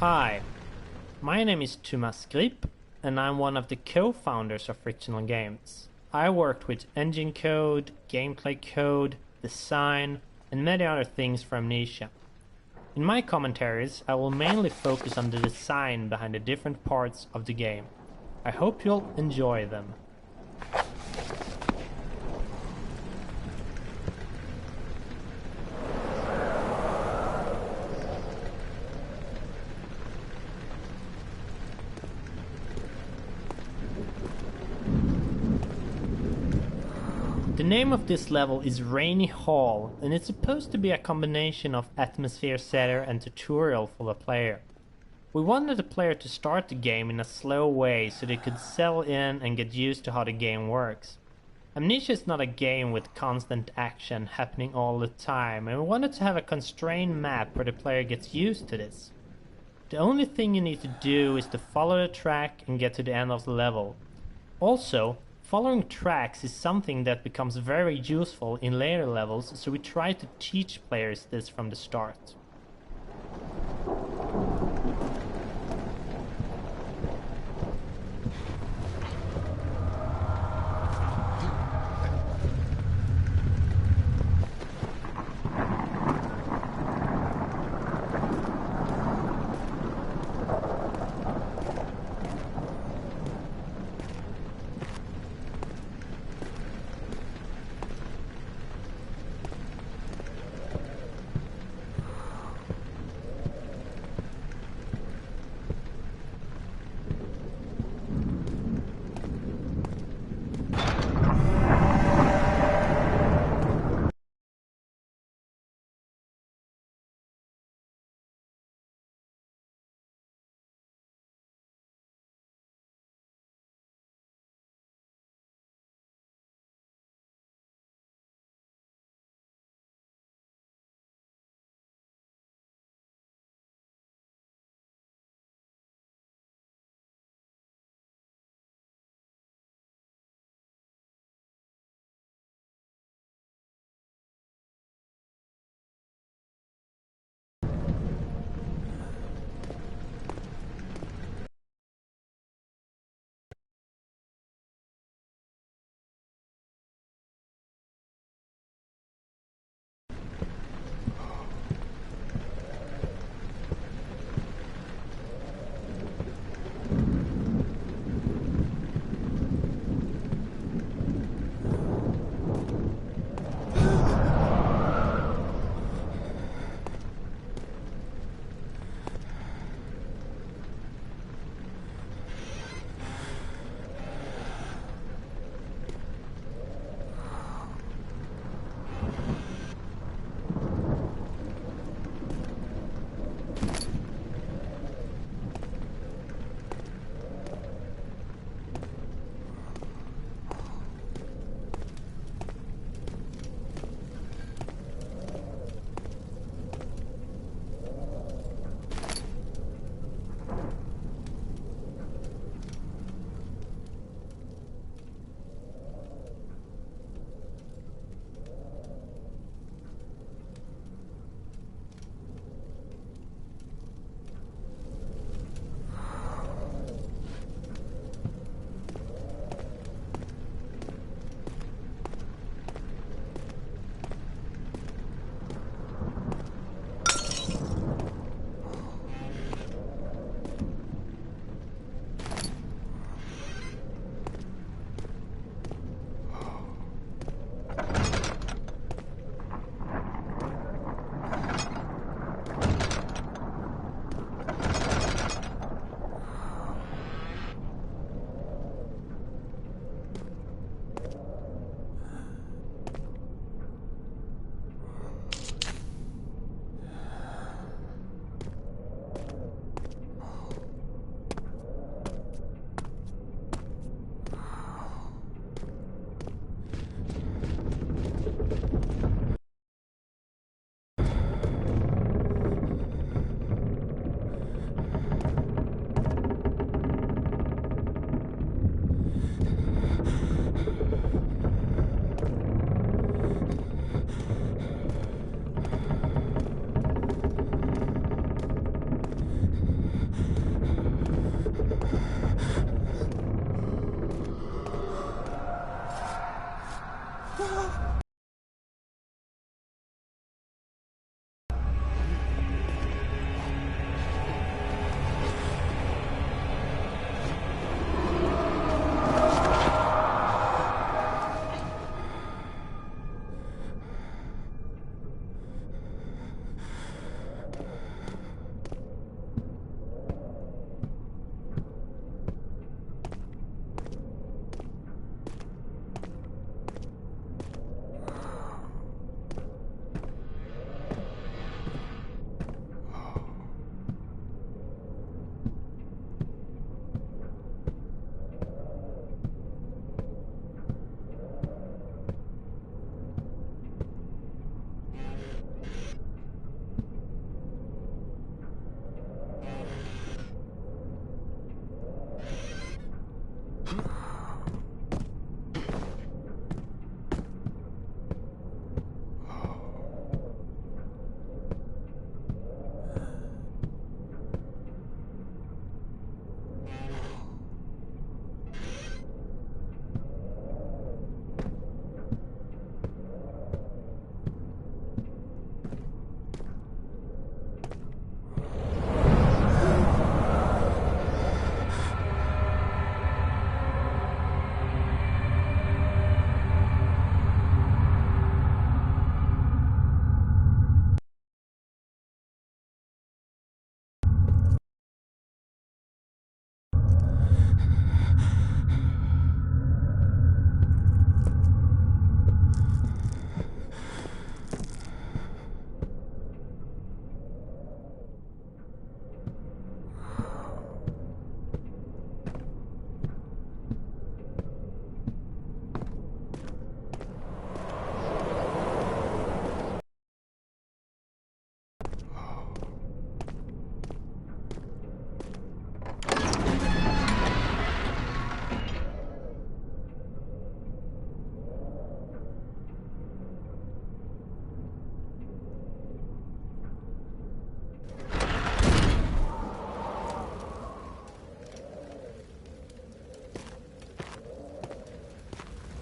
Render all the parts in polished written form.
Hi, my name is Thomas Grip, and I'm one of the co-founders of Frictional Games. I worked with engine code, gameplay code, design, and many other things for Amnesia. In my commentaries, I will mainly focus on the design behind the different parts of the game. I hope you'll enjoy them. The name of this level is Rainy Hall, and it's supposed to be a combination of atmosphere setter and tutorial for the player. We wanted the player to start the game in a slow way so they could settle in and get used to how the game works. Amnesia is not a game with constant action happening all the time, and we wanted to have a constrained map where the player gets used to this. The only thing you need to do is to follow the track and get to the end of the level. Also, following tracks is something that becomes very useful in later levels, so we try to teach players this from the start.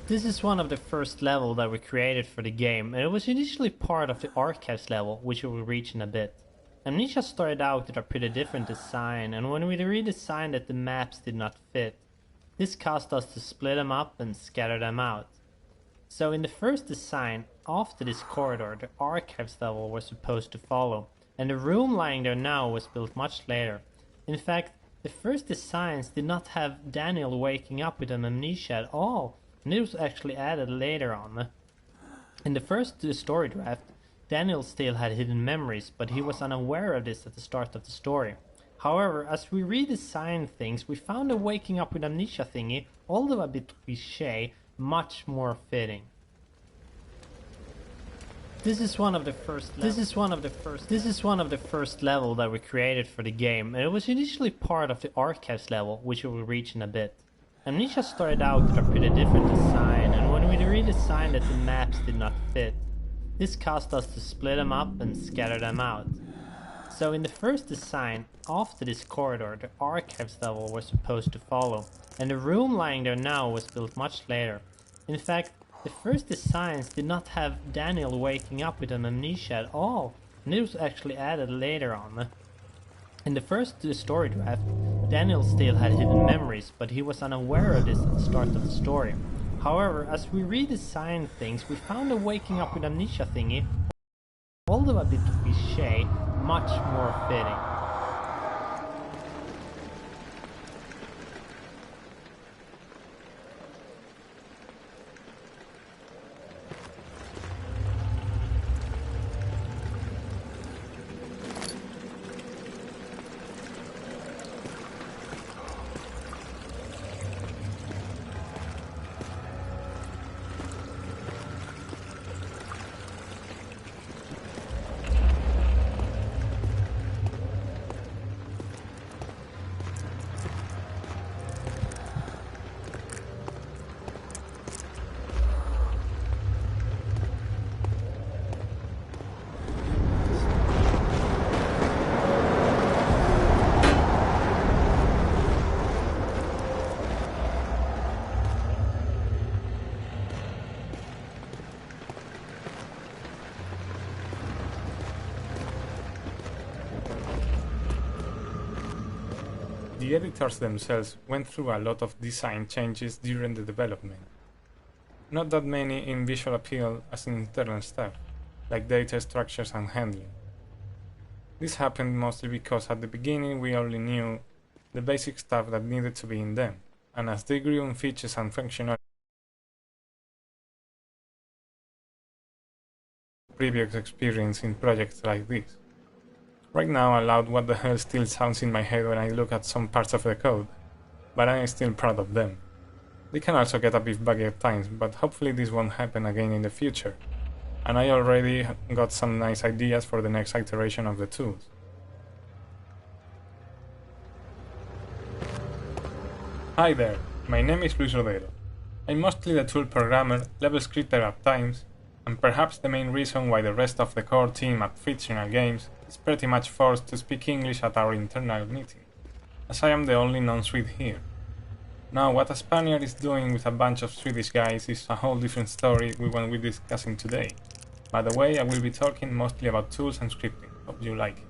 This is one of the first levels that we created for the game, and it was initially part of the archives level, which we will reach in a bit. Amnesia started out with a pretty different design, and when we redesigned it the maps did not fit. This caused us to split them up and scatter them out. So in the first design, after this corridor, the archives level was supposed to follow, and the room lying there now was built much later. In fact, the first designs did not have Daniel waking up with an amnesia at all, and it was actually added later on. In the first story draft, Daniel still had hidden memories, but he was unaware of this at the start of the story. However, as we redesigned things, we found the waking up with amnesia thingy, although a bit cliché, much more fitting. This is one of the first level that we created for the game, and it was initially part of the archives level, which we will reach in a bit. Amnesia started out with a pretty different design, and when we redesigned it the maps did not fit. This caused us to split them up and scatter them out. So in the first design, after this corridor, the archives level was supposed to follow, and the room lying there now was built much later. In fact, the first designs did not have Daniel waking up with an amnesia at all, and it was actually added later on. In the first story draft, Daniel still had hidden memories, but he was unaware of this at the start of the story. However, as we redesigned things, we found the waking up with amnesia thingy, although a bit cliché, much more fitting. The editors themselves went through a lot of design changes during the development. Not that many in visual appeal as in internal stuff, like data structures and handling. This happened mostly because at the beginning we only knew the basic stuff that needed to be in them, and as they grew in features and functionality, previous experience in projects like this. Right now aloud what the hell still sounds in my head when I look at some parts of the code, but I am still proud of them. They can also get a bit buggy at times, but hopefully this won't happen again in the future, and I already got some nice ideas for the next iteration of the tools. Hi there, my name is Luis Rodero. I'm mostly the tool programmer, level scripter at times, and perhaps the main reason why the rest of the core team at Fictional Games is pretty much forced to speak English at our internal meeting, as I am the only non-Swede here. Now, what a Spaniard is doing with a bunch of Swedish guys is a whole different story we won't be discussing today. By the way, I will be talking mostly about tools and scripting. Hope you like it.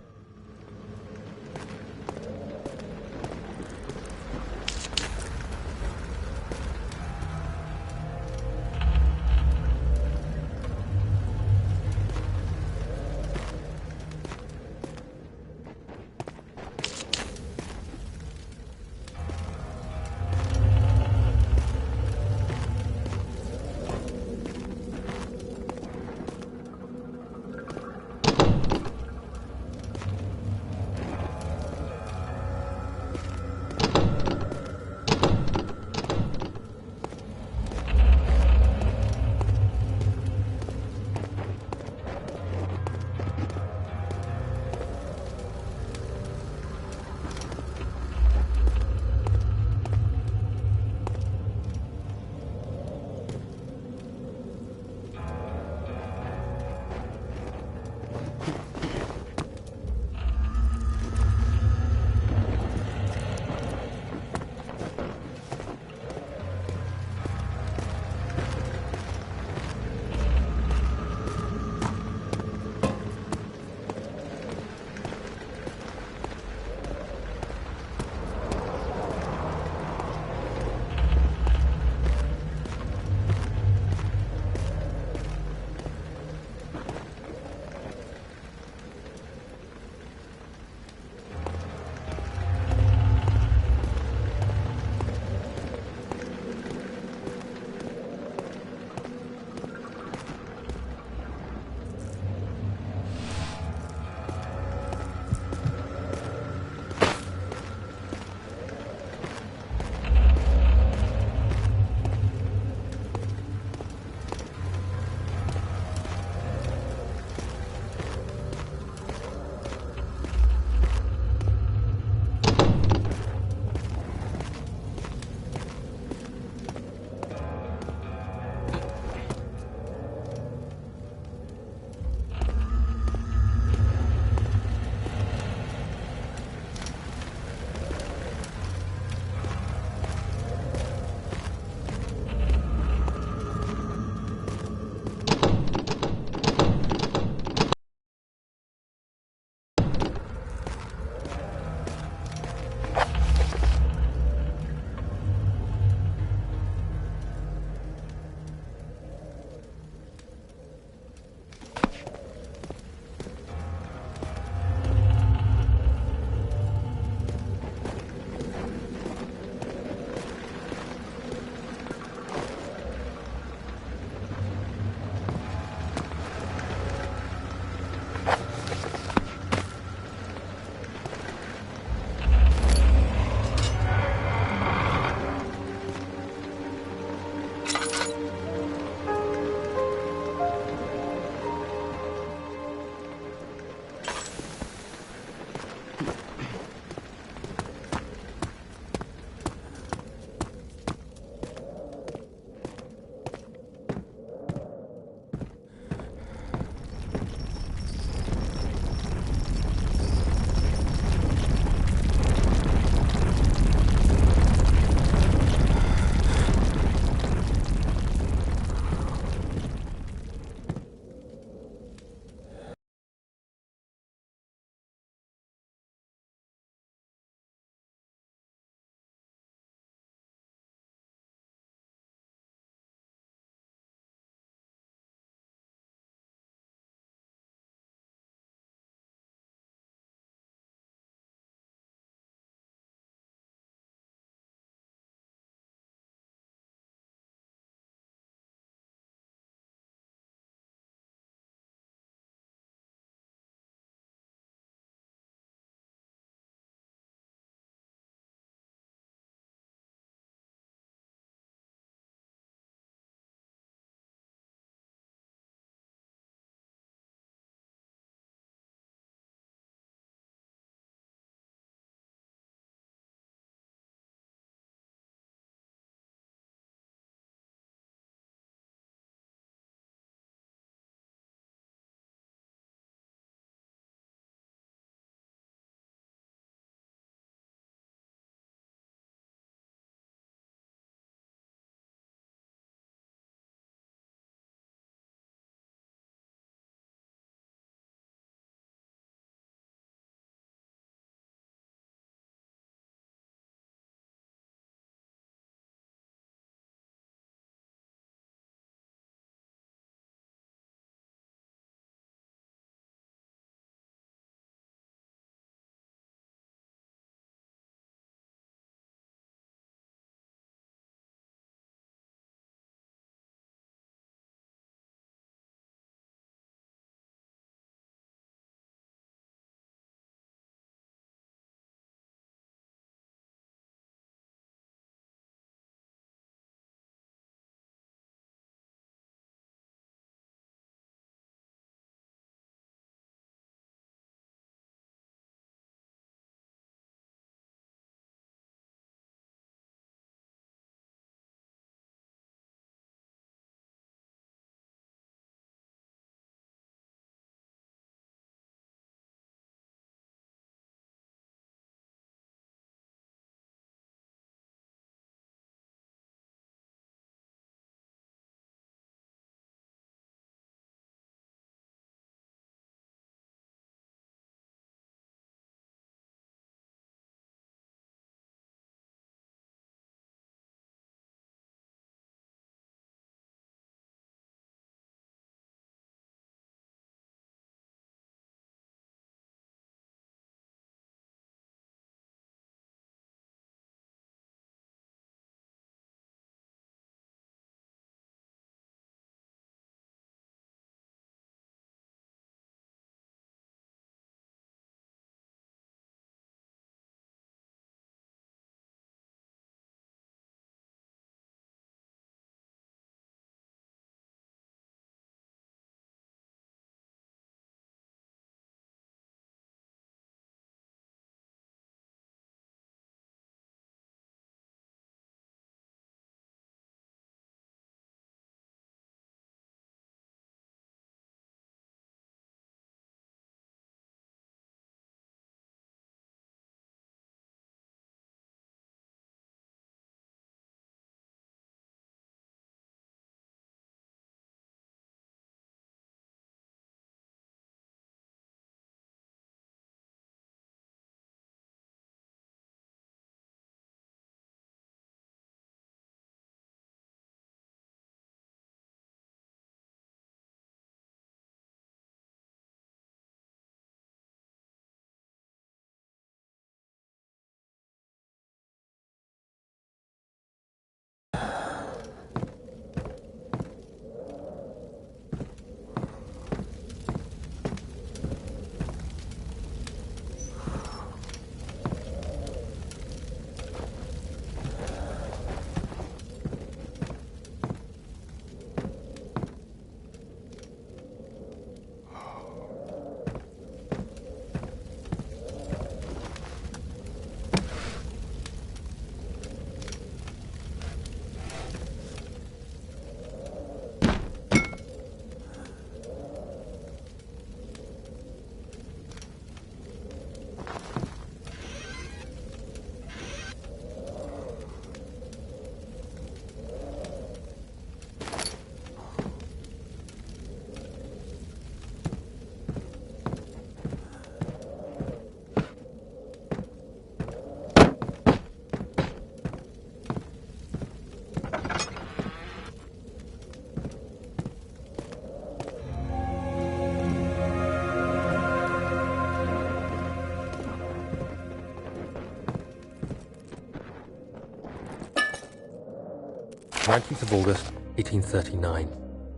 19th of August, 1839.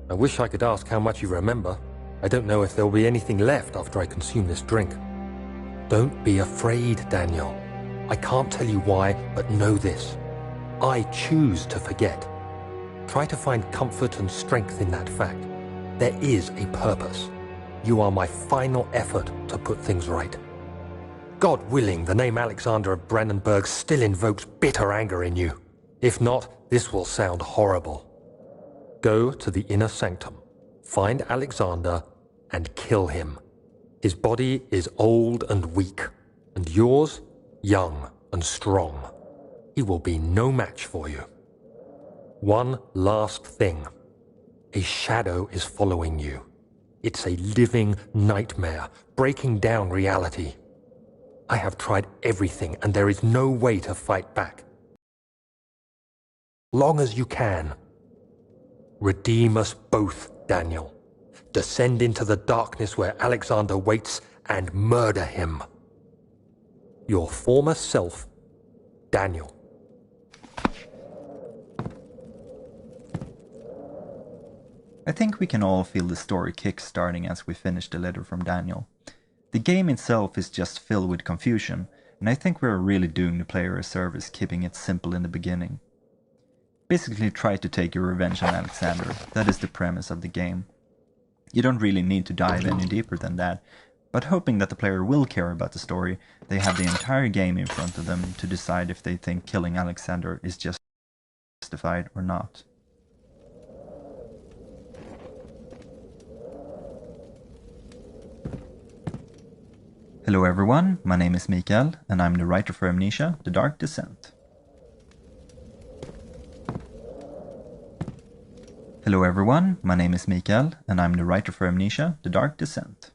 I wish I could ask how much you remember. I don't know if there will be anything left after I consume this drink. Don't be afraid, Daniel. I can't tell you why, but know this. I choose to forget. Try to find comfort and strength in that fact. There is a purpose. You are my final effort to put things right. God willing, the name Alexander of Brandenburg still invokes bitter anger in you. If not, this will sound horrible. Go to the inner sanctum, find Alexander, and kill him. His body is old and weak, and yours, young and strong. He will be no match for you. One last thing. A shadow is following you. It's a living nightmare, breaking down reality. I have tried everything, and there is no way to fight back. Long as you can. Redeem us both, Daniel. Descend into the darkness where Alexander waits and murder him. Your former self, Daniel. I think we can all feel the story kick-starting as we finish the letter from Daniel. The game itself is just filled with confusion, and I think we're really doing the player a service keeping it simple in the beginning. Basically try to take your revenge on Alexander, that is the premise of the game. You don't really need to dive any deeper than that, but hoping that the player will care about the story, they have the entire game in front of them to decide if they think killing Alexander is justified or not. Hello everyone, my name is Mikael, and I'm the writer for Amnesia, The Dark Descent. Hello everyone, my name is Mikael, and I'm the writer for Amnesia, The Dark Descent.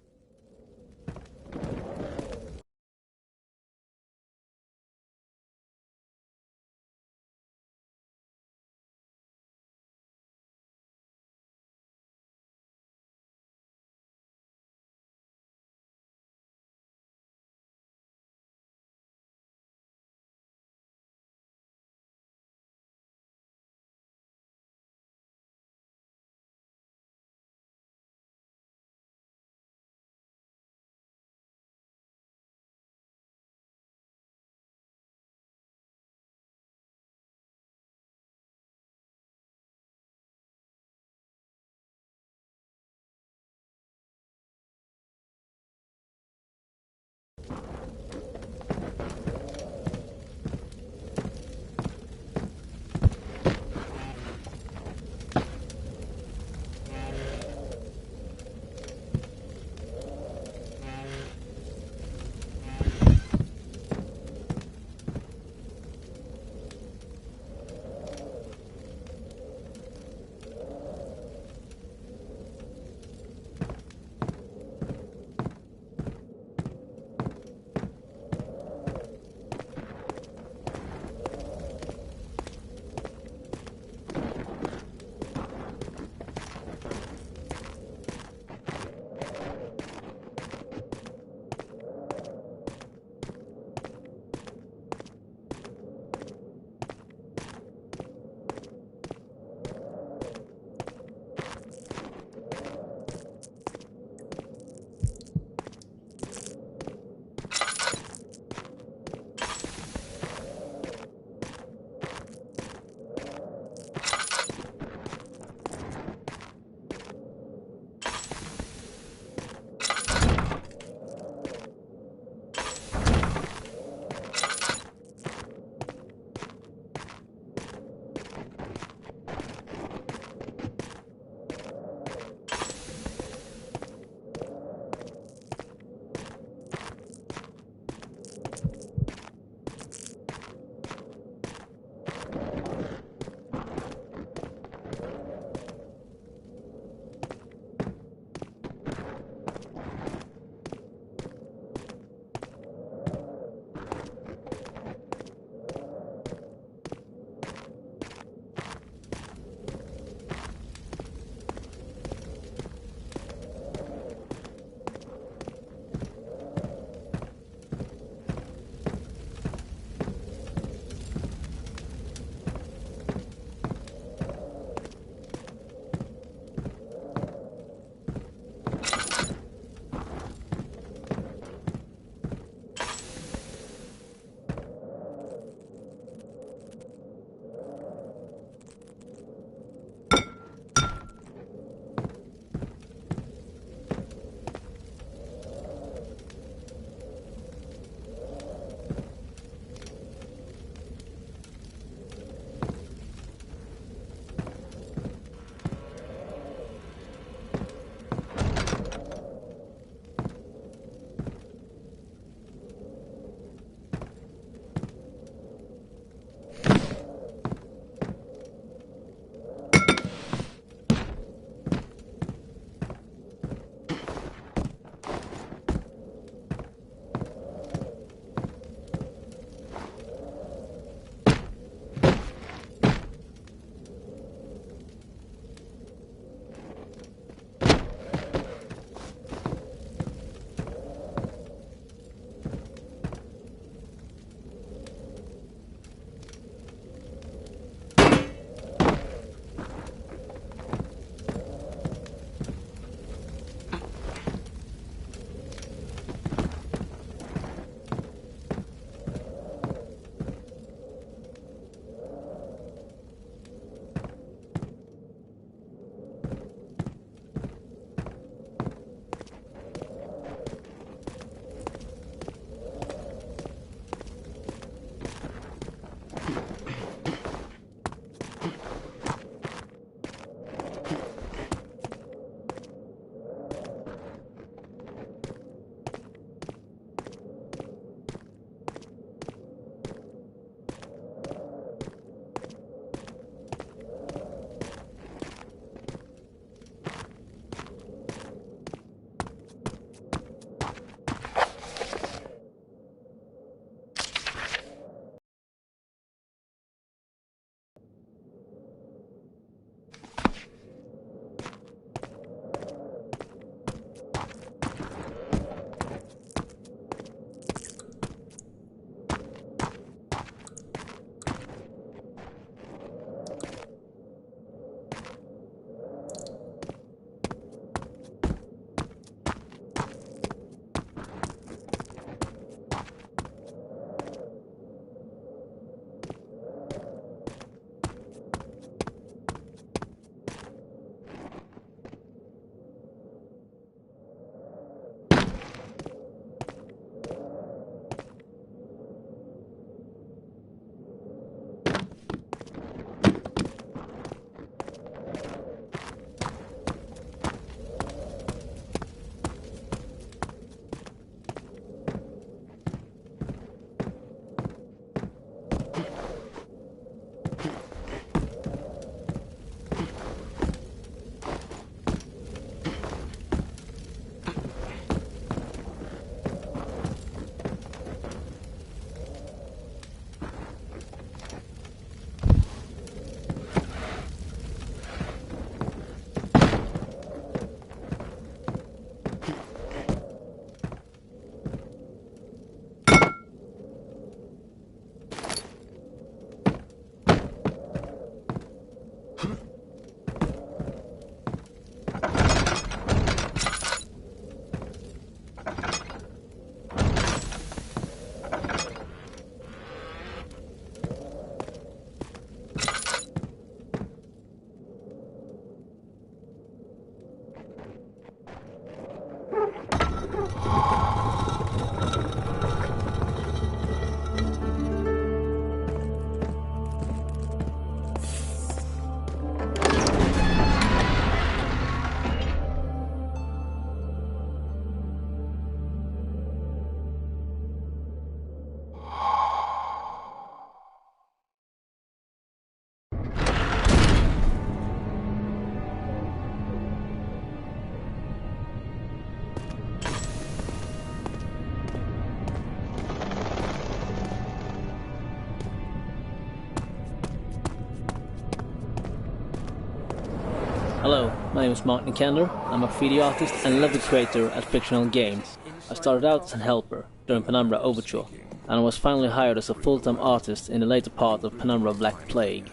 my name is Mark Nikander. I'm a 3D artist and level creator at Fictional Games. I started out as a helper during Penumbra Overture, and I was finally hired as a full-time artist in the later part of Penumbra Black Plague.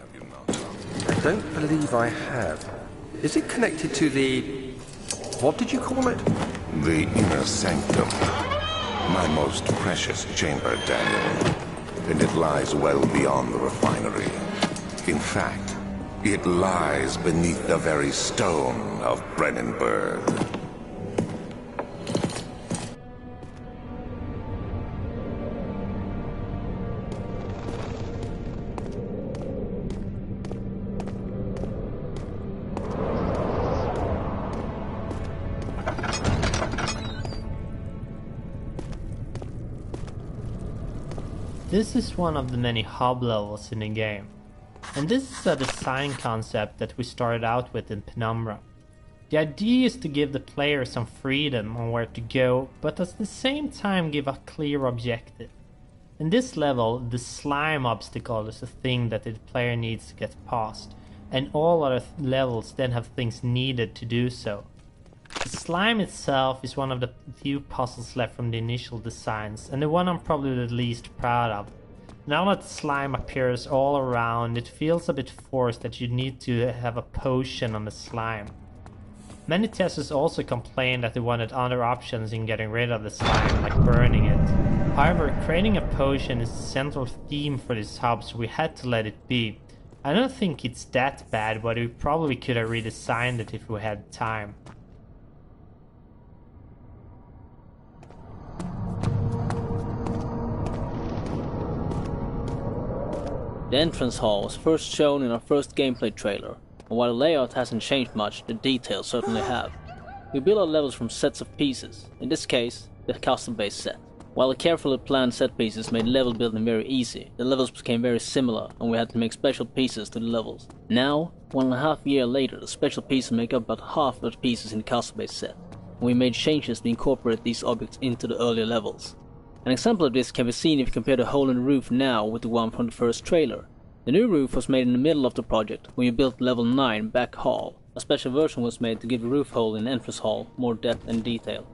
I don't believe I have. Is it connected to the... what did you call it? The inner sanctum. My most precious chamber, Daniel. And it lies well beyond the refinery. In fact, it lies beneath the very stone of Brennenburg. This is one of the many hub levels in the game, and this is a design concept that we started out with in Penumbra. The idea is to give the player some freedom on where to go, but at the same time give a clear objective. In this level, the slime obstacle is a thing that the player needs to get past, and all other levels then have things needed to do so. The slime itself is one of the few puzzles left from the initial designs, and the one I'm probably the least proud of. Now that slime appears all around, it feels a bit forced that you need to have a potion on the slime. Many testers also complained that they wanted other options in getting rid of the slime, like burning it. However, creating a potion is the central theme for this hub, so we had to let it be. I don't think it's that bad, but we probably could have redesigned it if we had time. The entrance hall was first shown in our first gameplay trailer, and while the layout hasn't changed much, the details certainly have. We build our levels from sets of pieces, in this case, the custom-based set. While the carefully planned set pieces made level building very easy, the levels became very similar and we had to make special pieces to the levels. Now, 1.5 years later, the special pieces make up about half of the pieces in the custom-based set, and we made changes to incorporate these objects into the earlier levels. An example of this can be seen if you compare the hole in the roof now with the one from the first trailer. The new roof was made in the middle of the project when we built level 9 Back Hall. A special version was made to give the roof hole in the entrance hall more depth and detail.